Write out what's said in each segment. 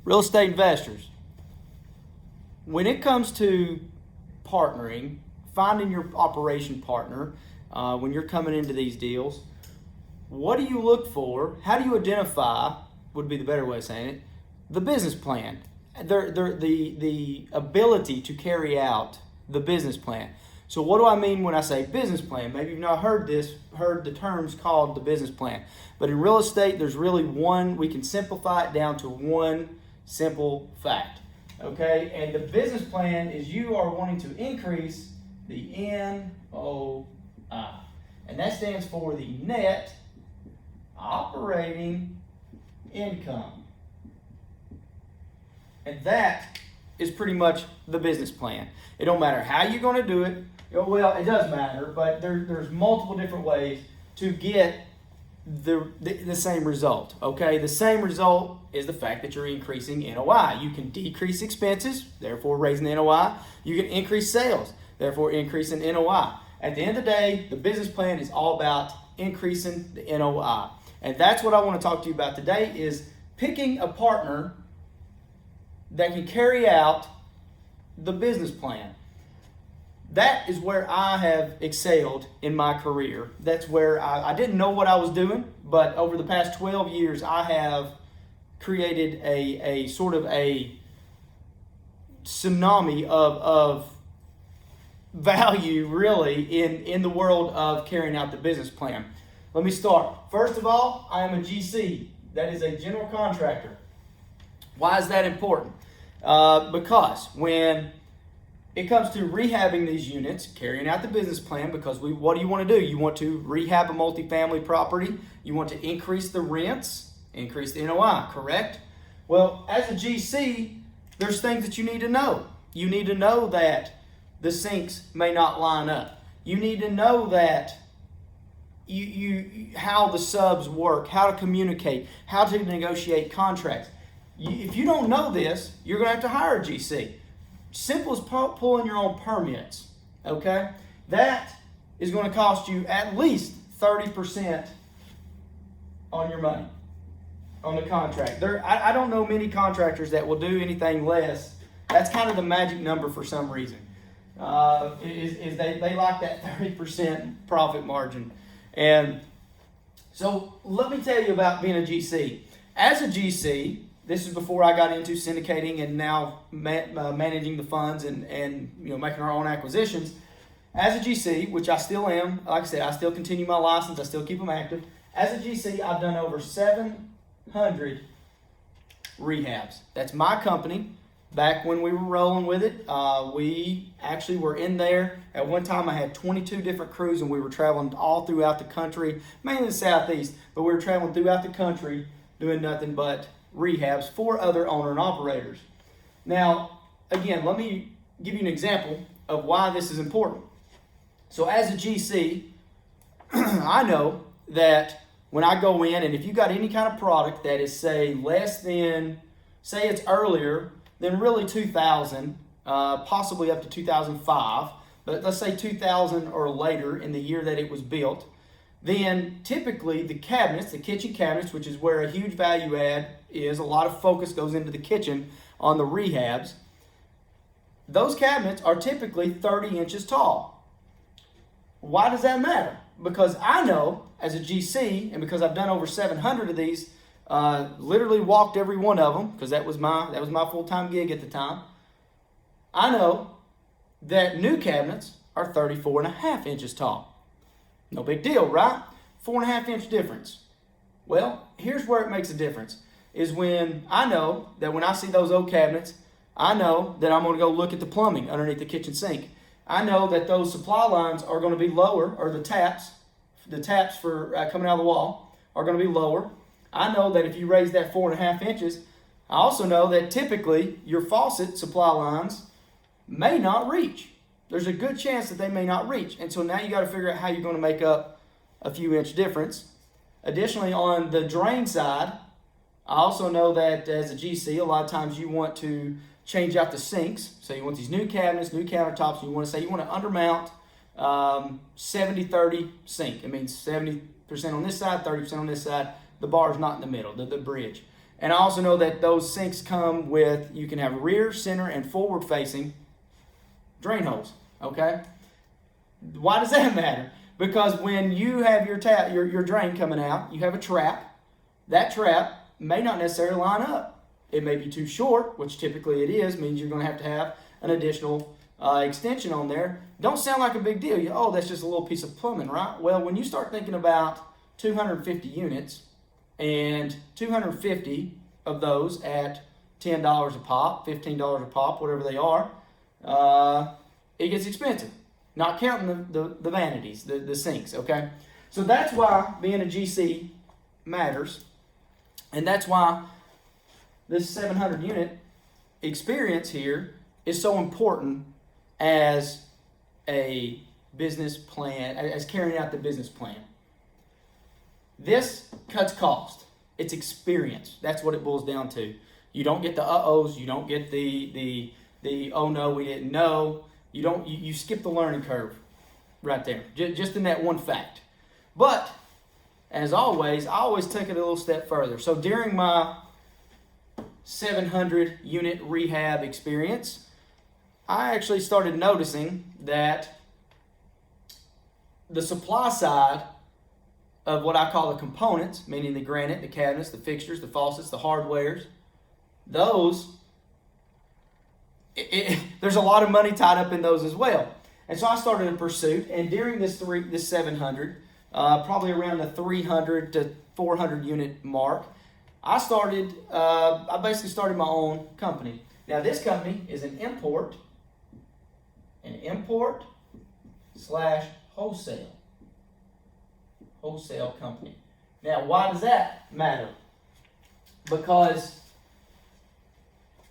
Real estate investors, when it comes to partnering, finding your operation partner, when you're coming into these deals, what do you look for? How do you identify, would be the better way of saying it, the business plan, the ability to carry out the business plan. So what do I mean when I say business plan? Maybe you've not heard the terms called the business plan. But in real estate, there's really one, we can simplify it down to one simple fact. Okay, and the business plan is you are wanting to increase the NOI. And that stands for the net operating income. And that is pretty much the business plan. It don't matter how you're going to do it. Well, it does matter, but there's multiple different ways to get the same result. Okay, the same result is the fact that you're increasing NOI. You can decrease expenses, therefore raising the NOI. You can increase sales, therefore increasing NOI. At the end of the day, the business plan is all about increasing the NOI. And that's what I want to talk to you about today, is picking a partner that can carry out the business plan. That is where I have excelled in my career. That's where I didn't know what I was doing, but over the past 12 years, I have created a sort of a tsunami of value, really, in the world of carrying out the business plan. Let me start. First of all, I am a GC. That is a general contractor. Why is that important? Because when it comes to rehabbing these units, carrying out the business plan, because what do you want to do? You want to rehab a multifamily property. You want to increase the rents, increase the NOI, correct? Well, as a GC, there's things that you need to know. You need to know that the sinks may not line up. You need to know that how the subs work, how to communicate, how to negotiate contracts. If you don't know this, you're going to have to hire a GC. Simple as pulling your own permits, okay? That is going to cost you at least 30% on your money, on the contract. I don't know many contractors that will do anything less. That's kind of the magic number for some reason. They like that 30% profit margin. And so let me tell you about being a GC. As a GC, this is before I got into syndicating and now managing the funds and making our own acquisitions. As a GC, which I still am, like I said, I still continue my license. I still keep them active. As a GC, I've done over 700 rehabs. That's my company. Back when we were rolling with it, we actually were in there. At one time, I had 22 different crews, and we were traveling all throughout the country, mainly the Southeast, but we were traveling throughout the country doing nothing but rehabs for other owner and operators. Now, again, let me give you an example of why this is important. So as a GC, I know that when I go in, and if you got any kind of product that is, say, less than, say it's earlier than really 2000, possibly up to 2005, but let's say 2000 or later in the year that it was built, then typically the cabinets, the kitchen cabinets, which is where a huge value add is, a lot of focus goes into the kitchen on the rehabs, those cabinets are typically 30 inches tall. Why does that matter? Because I know as a GC, and because I've done over 700 of these, literally walked every one of them, because that was my full-time gig at the time. I know that new cabinets are 34.5 inches tall. No big deal, right? 4.5 inch difference. Well, here's where it makes a difference, is when I know that when I see those old cabinets, I know that I'm going to go look at the plumbing underneath the kitchen sink. I know that those supply lines are going to be lower, or the taps for coming out of the wall are going to be lower. I know that if you raise that 4.5 inches, I also know that typically your faucet supply lines may not reach. There's a good chance that they may not reach. And so now you got to figure out how you're going to make up a few inch difference. Additionally, on the drain side, I also know that as a GC, a lot of times you want to change out the sinks. So you want these new cabinets, new countertops, and you want to undermount 70-30 sink. It means 70% on this side, 30% on this side. The bar is not in the middle, the bridge. And I also know that those sinks come with, you can have rear, center, and forward facing drain holes, okay? Why does that matter? Because when you have your drain coming out, you have a trap. That trap may not necessarily line up. It may be too short, which typically it is, means you're going to have an additional extension on there. Don't sound like a big deal. Oh, that's just a little piece of plumbing, right? Well, when you start thinking about 250 units and 250 of those at $10 a pop, $15 a pop, whatever they are, it gets expensive. Not counting the vanities, the sinks, okay? So that's why being a GC matters. And that's why this 700 unit experience here is so important as a business plan, as carrying out the business plan. This cuts cost. It's experience. That's what it boils down to. You don't get the uh-ohs. You don't get the oh no, we didn't know. You skip the learning curve right there, just in that one fact. But as always, I always take it a little step further. So during my 700 unit rehab experience, I actually started noticing that the supply side of what I call the components, meaning the granite, the cabinets, the fixtures, the faucets, the hardwares, those, there's a lot of money tied up in those as well. And so I started a pursuit, and during this 700, probably around the 300 to 400 unit mark, I basically started my own company. Now this company is an import / wholesale company. Now why does that matter? Because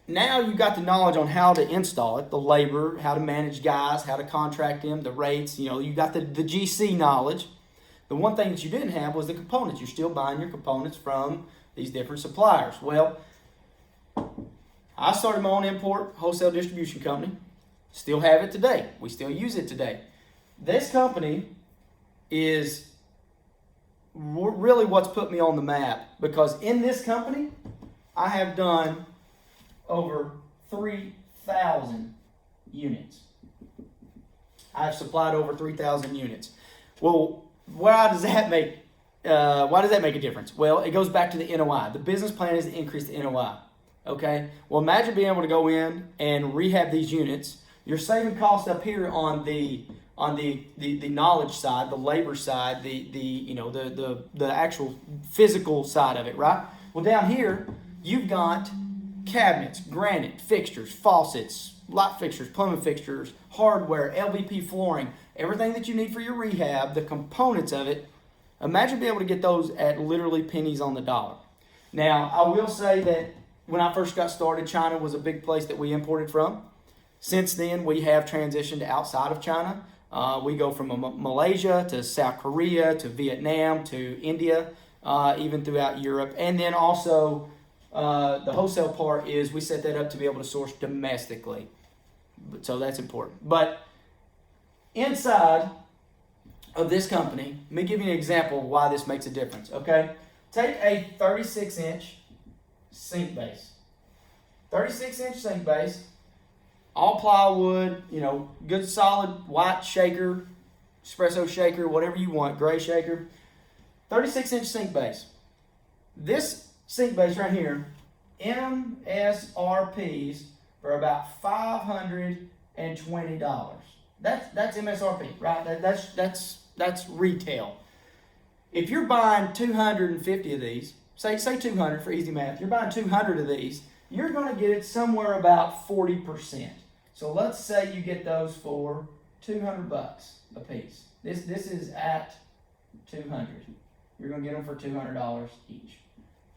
now you got the knowledge on how to install it, the labor, how to manage guys, how to contract them, the rates, you got the GC knowledge. The one thing that you didn't have was the components. You're still buying your components from these different suppliers. Well, I started my own import wholesale distribution company. Still have it today. We still use it today. This company is really what's put me on the map, because in this company, I have done over 3,000 units. I've supplied over 3,000 units. Well, why does that make a difference? Well, it goes back to the NOI. The business plan is to increase the NOI. Okay? Well, imagine being able to go in and rehab these units. You're saving costs up here on the knowledge side, the labor side, the actual physical side of it, right? Well, down here, you've got cabinets, granite, fixtures, faucets, light fixtures, plumbing fixtures, hardware, LVP flooring, everything that you need for your rehab, the components of it. Imagine being able to get those at literally pennies on the dollar. Now, I will say that when I first got started, China was a big place that we imported from. Since then, we have transitioned outside of China. We go from Malaysia to South Korea to Vietnam to India, even throughout Europe. And then also the wholesale part is we set that up to be able to source domestically. So that's important. But inside of this company, let me give you an example of why this makes a difference, okay? Take a 36-inch sink base. 36-inch sink base, all plywood, good solid white shaker, espresso shaker, whatever you want, gray shaker. 36-inch sink base. This sink base right here, MSRPs for about $520. That's MSRP, right? That's retail. If you're buying 250 of these, say 200 for easy math, you're buying 200 of these, you're going to get it somewhere about 40%. So let's say you get those for $200 a piece. This is at 200. You're going to get them for $200 each.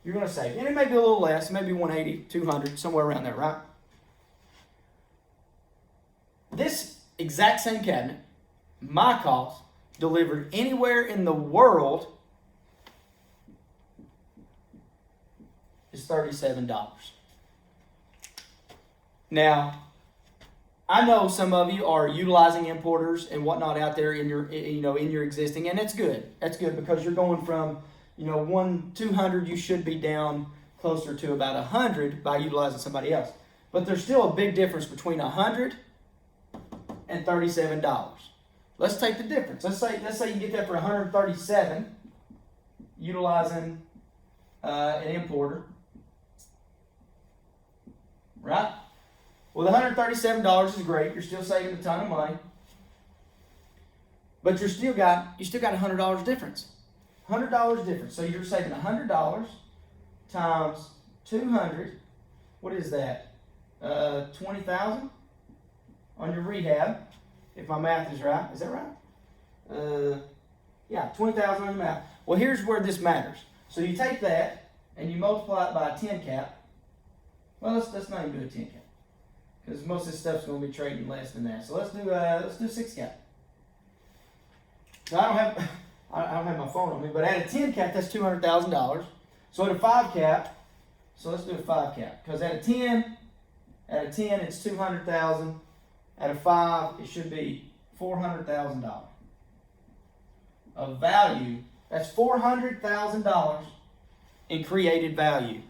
You're going to save. And it may be a little less, maybe 180, 200, somewhere around there, right? This exact same cabinet, my cost, delivered anywhere in the world, is $37. Now, I know some of you are utilizing importers and whatnot out there in your existing, and it's good. That's good because you're going from 200, you should be down closer to about 100 by utilizing somebody else. But there's still a big difference between $100 and $37. Let's take the difference. Let's say you get that for $137 utilizing an importer, right? Well, the $137 is great. You're still saving a ton of money, but you still got $100 difference. $100 difference. So you're saving $100 times 200. What is that? 20,000 on your rehab, if my math is right. Is that right? Yeah, 20,000 on your math. Well, here's where this matters. So you take that and you multiply it by a 10 cap. Well, let's not even do a 10 cap, because most of this stuff's going to be trading less than that. So let's do 6 cap. So I don't have my phone on me, but at a 10 cap, that's $200,000. So at a 5 cap, so let's do a 5 cap, because at a 10 it's $200,000. At a 5, it should be $400,000 of value. That's $400,000 in created value,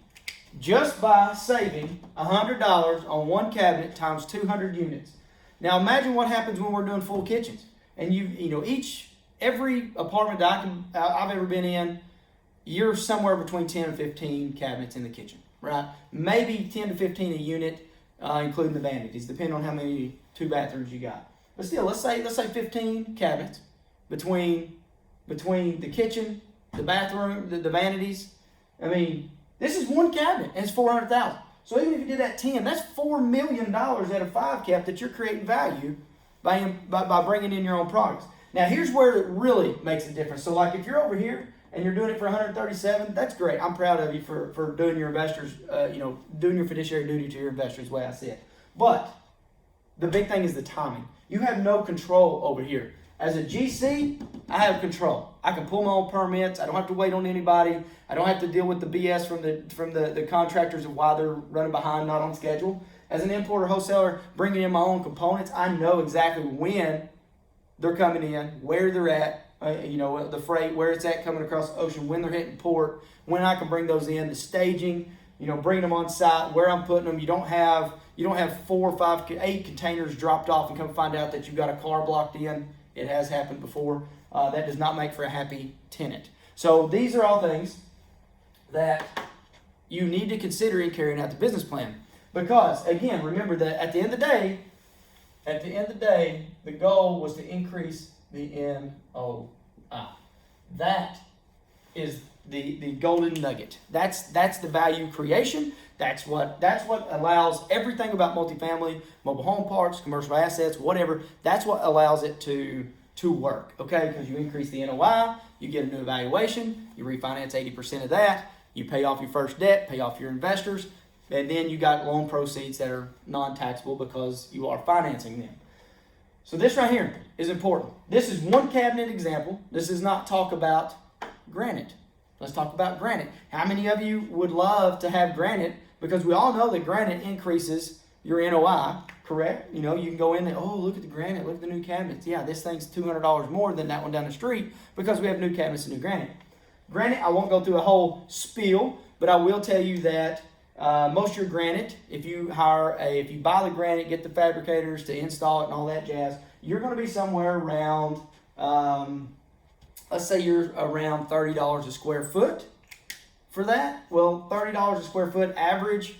just by saving $100 on one cabinet times 200 units. Now imagine what happens when we're doing full kitchens, and every apartment that I've ever been in, you're somewhere between 10 and 15 cabinets in the kitchen, right? Maybe 10 to 15 a unit, including the vanities, depending on how many 2 bathrooms you got. But still, let's say 15 cabinets between the kitchen, the bathroom, the vanities. I mean, this is one cabinet, and it's $400,000. So even if you did that 10, that's $4 million at a 5 cap that you're creating value by bringing in your own products. Now, here's where it really makes a difference. So, like, if you're over here and you're doing it for 137, that's great. I'm proud of you for doing your investors, doing your fiduciary duty to your investors, the way I see it. But the big thing is the timing. You have no control over here. As a GC, I have control. I can pull my own permits. I don't have to wait on anybody. I don't have to deal with the BS from the contractors of why they're running behind, not on schedule. As an importer, wholesaler, bringing in my own components, I know exactly when they're coming in, where they're at, the freight, where it's at coming across the ocean, when they're hitting port, when I can bring those in, the staging, bringing them on site, where I'm putting them. You don't have 4, 5, 8 containers dropped off and come find out that you've got a car blocked in. It has happened before. That does not make for a happy tenant. So these are all things that you need to consider in carrying out the business plan. Because, again, remember that at the end of the day, the goal was to increase the NOI. That is the golden nugget. That's the value creation. That's what allows everything about multifamily, mobile home parks, commercial assets, whatever. That's what allows it to work, okay? Because you increase the NOI, you get a new evaluation, you refinance 80% of that, you pay off your first debt, pay off your investors, and then you got loan proceeds that are non-taxable because you are financing them. So this right here is important. This is one cabinet example. This does not talk about granite. Let's talk about granite. How many of you would love to have granite? Because we all know that granite increases your NOI, correct? You can go in and, look at the granite, look at the new cabinets. Yeah, this thing's $200 more than that one down the street because we have new cabinets and new granite. Granite, I won't go through a whole spiel, but I will tell you that most of your granite, if you buy the granite, get the fabricators to install it and all that jazz, you're going to be somewhere around, let's say you're around $30 a square foot for that. Well, $30 a square foot average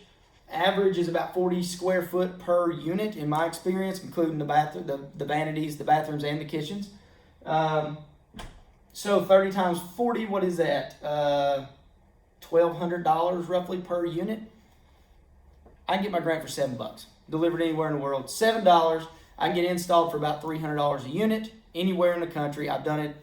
is about 40 square foot per unit in my experience, including the vanities, the bathrooms, and the kitchens. So 30 times 40, what is that? $1,200 roughly per unit. I can get my grant for $7. Delivered anywhere in the world. $7. I can get installed for about $300 a unit anywhere in the country. I've done it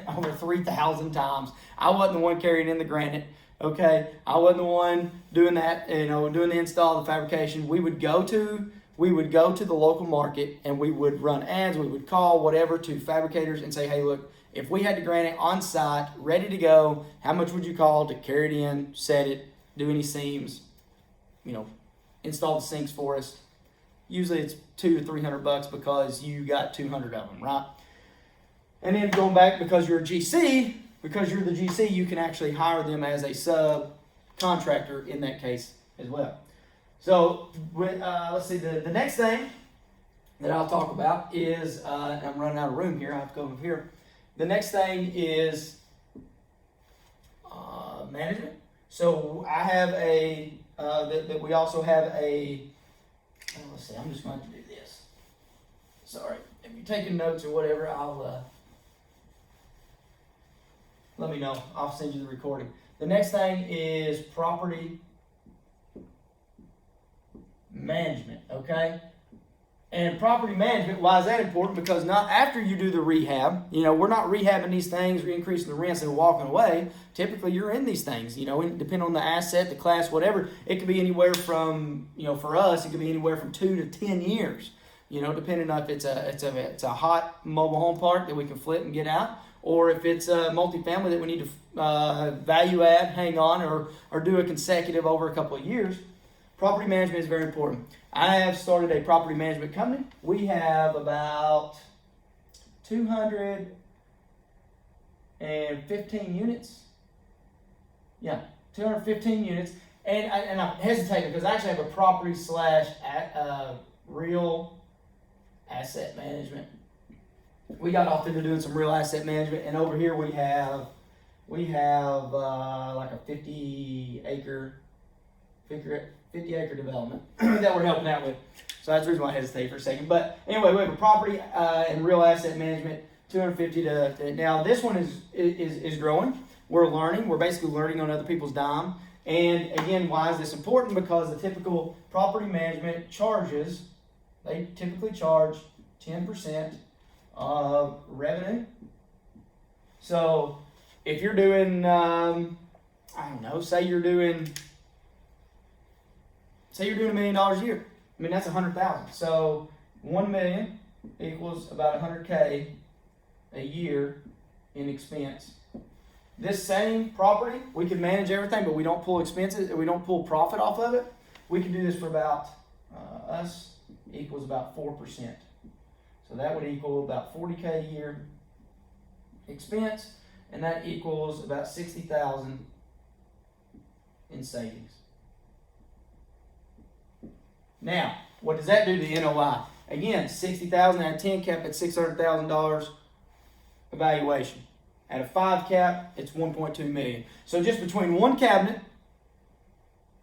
over 3,000 times. I wasn't the one carrying in the granite. Okay, I wasn't the one doing that. Doing the install, the fabrication. We would go to the local market and we would run ads. We would call whatever to fabricators and say, hey, look, if we had the granite on site, ready to go, how much would you call to carry it in, set it, do any seams, install the sinks for us? Usually it's $200 to $300 because you got 200 of them, right? And then going back, because you're the GC, you can actually hire them as a contractor in that case as well. So let's see, the next thing that I'll talk about is, I'm running out of room here, I have to go over here. The next thing is management. So I have that we also have let's see, I'm just going to do this. Sorry, if you're taking notes or whatever, I'll let me know. I'll send you the recording. The next thing is property management, okay? And property management, why is that important? Because not after you do the rehab, we're not rehabbing these things or increasing the rents and walking away. Typically, you're in these things, depending on the asset, the class, whatever. It could be anywhere from, for us, it could be anywhere from 2 to 10 years, depending on if it's a hot mobile home park that we can flip and get out, or if it's a multifamily that we need to value add, hang on, or do a consecutive over a couple of years. Property management is very important. I have started a property management company. We have about 215 units. Yeah, 215 units. And I'm hesitating because I actually have a property / real asset management. We got off into doing some real asset management, and over here we have like a 50 acre development that we're helping out with. So that's the reason why I hesitate for a second. But anyway, we have a property and real asset management, 250 to now this one is growing. We're learning. We're basically learning on other people's dime. And again, why is this important? Because the typical property management charges, they typically charge 10% of revenue. So if you're doing, say you're doing $1 million a year. I mean, that's 100,000. So 1 million equals about 100K a year in expense. This same property, we can manage everything, but we don't pull expenses, we don't pull profit off of it. We can do this for about, us equals about 4%. So that would equal about 40K a year expense, and that equals about 60,000 in savings. Now, what does that do to the NOI? Again, 60,000 out of 10 cap at $600,000 evaluation. At a 5 cap, it's 1.2 million. So just between one cabinet,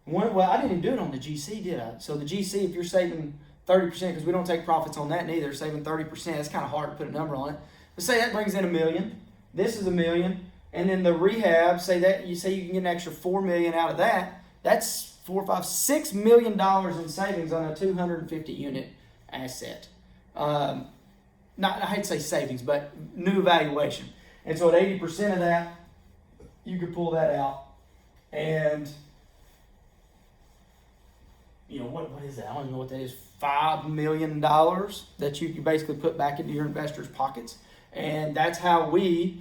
I didn't even do it on the GC, did I? So the GC, if you're saving 30%, because we don't take profits on that neither, saving 30%, it's kind of hard to put a number on it. But say that brings in $1 million. This is $1 million. And then the rehab, say you can get an extra $4 million out of that. That's $6 million in savings on a 250 unit asset. I hate to say savings, but new valuation. And so at 80% of that, you could pull that out. And what is that? I don't even know what that is. $5 million that you can basically put back into your investors' pockets. And that's how we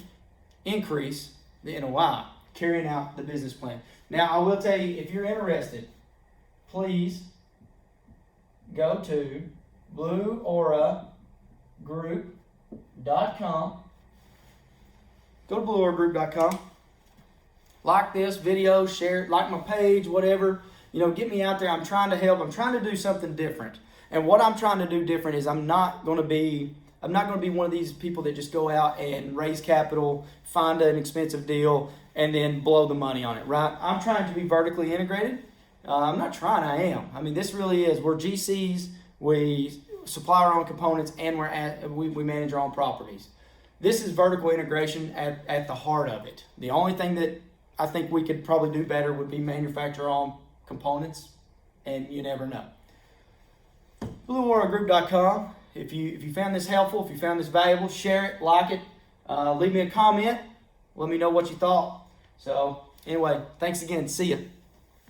increase the NOI, carrying out the business plan. Now, I will tell you, if you're interested, please go to BlueauraGroup.com. Go to BlueauraGroup.com. Like this video, share it, like my page, whatever. Get me out there. I'm trying to help. I'm trying to do something different. And what I'm trying to do different is I'm not going to be one of these people that just go out and raise capital, find an expensive deal, and then blow the money on it, right? I'm trying to be vertically integrated. I'm not trying, I am. I mean, this really is. We're GCs, we supply our own components, and we manage our own properties. This is vertical integration at the heart of it. The only thing that I think we could probably do better would be manufacture our own components, and you never know. BlueauraGroup.com. If you found this helpful, if you found this valuable, share it, like it, leave me a comment, let me know what you thought. So anyway, thanks again. See ya.